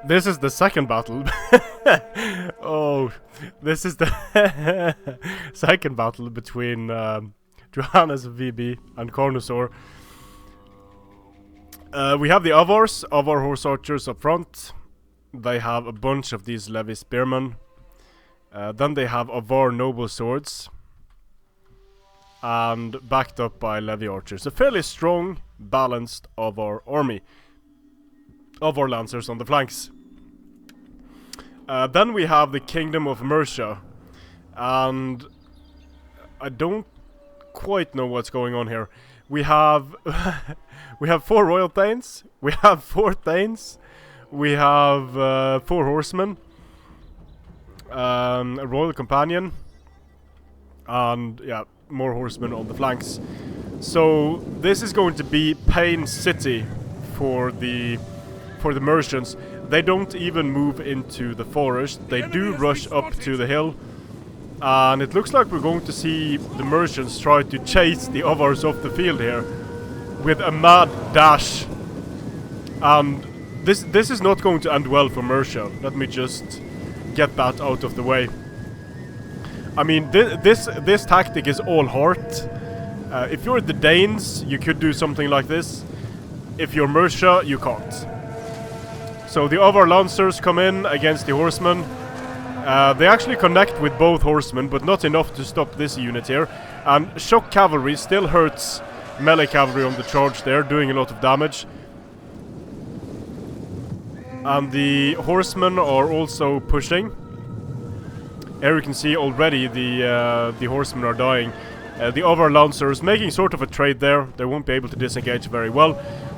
This is the second battle. Oh, this is the second battle between JohannesVb and Carnosaur. We have the Avars, Avar horse archers up front. They have a bunch of these levy spearmen. Then they have Avar noble swords. And backed up by levy archers. A fairly strong, balanced Avar army. Avar lancers on the flanks. Then we have the Kingdom of Mercia. And I don't quite know what's going on here. We have we have 4 royal thanes, we have 4 thanes, we have 4 horsemen, a royal companion, and yeah, more horsemen on the flanks. So this is going to be Pain City for the Mercians. They don't even move into the forest. They do rush up to the hill. And it looks like we're going to see the Mercians try to chase the Avars off the field here with a mad dash. And this is not going to end well for Mercia. Let me just get that out of the way. I mean, this tactic is all heart. If you're the Danes, you could do something like this. If you're Mercia, you can't. So the Avar Lancers come in against the horsemen. They actually connect with both horsemen, but not enough to stop this unit here. And shock cavalry still hurts melee cavalry on the charge there, doing a lot of damage. And the horsemen are also pushing. Here you can see already the horsemen are dying. The Avar Lancers making sort of a trade there. They won't be able to disengage very well.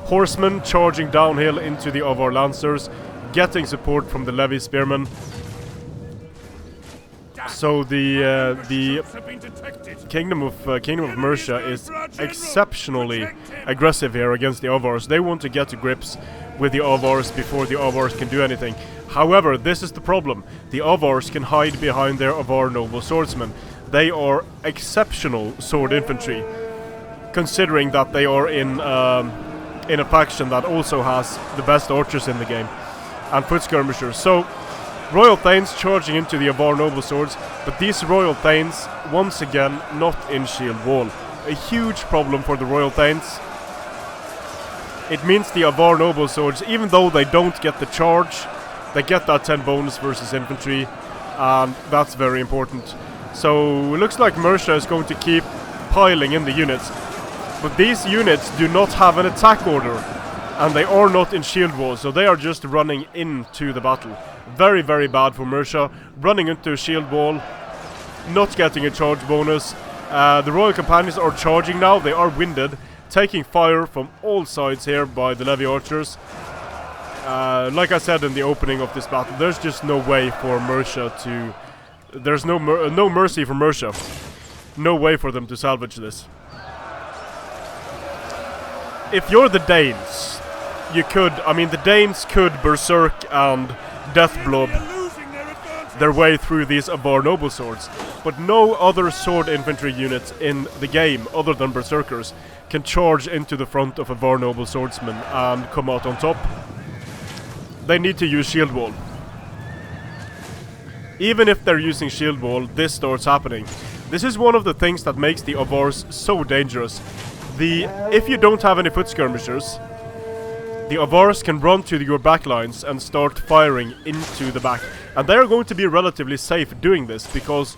Horsemen charging downhill into the Avar Lancers, getting support from the levy spearmen. So the Kingdom of Mercia is exceptionally aggressive here against the Avars. They want to get to grips with the Avars before the Avars can do anything. However, this is the problem. The Avars can hide behind their Avar noble swordsmen. They are exceptional sword infantry, considering that they are in a faction that also has the best archers in the game and foot skirmishers. So Royal Thanes charging into the Avar noble swords, but these Royal Thanes once again not in shield wall. A huge problem for the Royal Thanes. It means the Avar noble swords, even though they don't get the charge, they get that 10 bonus versus infantry, and that's very important. So it looks like Mercia is going to keep piling in the units, but these units do not have an attack order, and they are not in shield wall, so they are just running into the battle. Very, very bad for Mercia, running into a shield wall, not getting a charge bonus. The Royal Companions are charging now, they are winded, taking fire from all sides here by the levy archers. Like I said in the opening of this battle, there's just no way for Mercia to... There's no mercy for Mercia. No way for them to salvage this. If you're the Danes, you could... I mean, the Danes could berserk and death blob their way through these Avar noble swords, but no other sword infantry unit in the game, other than berserkers, can charge into the front of Avar noble swordsmen and come out on top. They need to use shield wall. Even if they're using shield wall, this starts happening. This is one of the things that makes the Avars so dangerous. If you don't have any foot skirmishers, the Avars can run to your backlines and start firing into the back. And they are going to be relatively safe doing this, because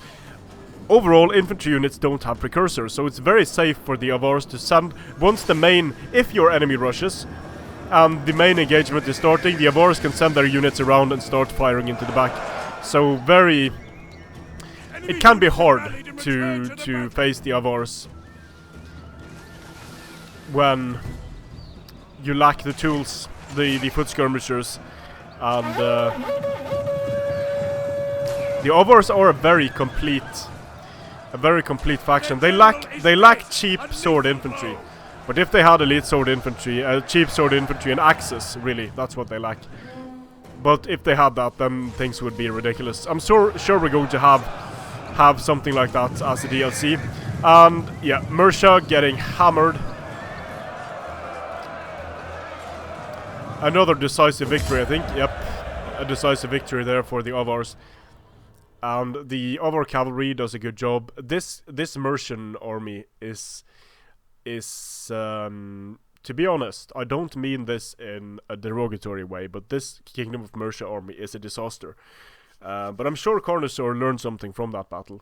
overall infantry units don't have precursors. So it's very safe for the Avars to send, once the main, if your enemy rushes, and the main engagement is starting, the Avars can send their units around and start firing into the back. So it can be hard to face the Avars when you lack the tools, the foot skirmishers, and the Avars are a very complete faction. They lack cheap sword infantry, but if they had elite sword infantry, cheap sword infantry and axes, really, that's what they lack. But if they had that, then things would be ridiculous. I'm sure we're going to have something like that as a DLC. And yeah, Mercia getting hammered. Another decisive victory, I think. Yep. a decisive victory there for the Avars. And the Avar cavalry does a good job. This Mercian army is to be honest, I don't mean this in a derogatory way, but this Kingdom of Mercia army is a disaster. But I'm sure Carnosaur learned something from that battle.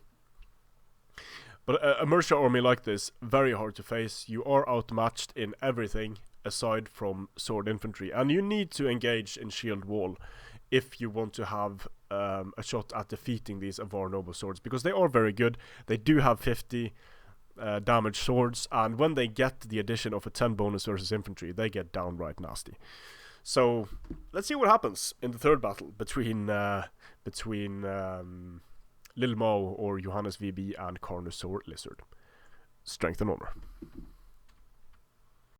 But a Mercia army like this, very hard to face. You are outmatched in everything aside from sword infantry, and you need to engage in shield wall if you want to have a shot at defeating these Avar noble swords, because they are very good. They do have 50 damage swords, and when they get the addition of a 10 bonus versus infantry, they get downright nasty. So let's see what happens in the third battle between Lil Mao or JohannesVb and Carnosaur Lizard. Strength and honor.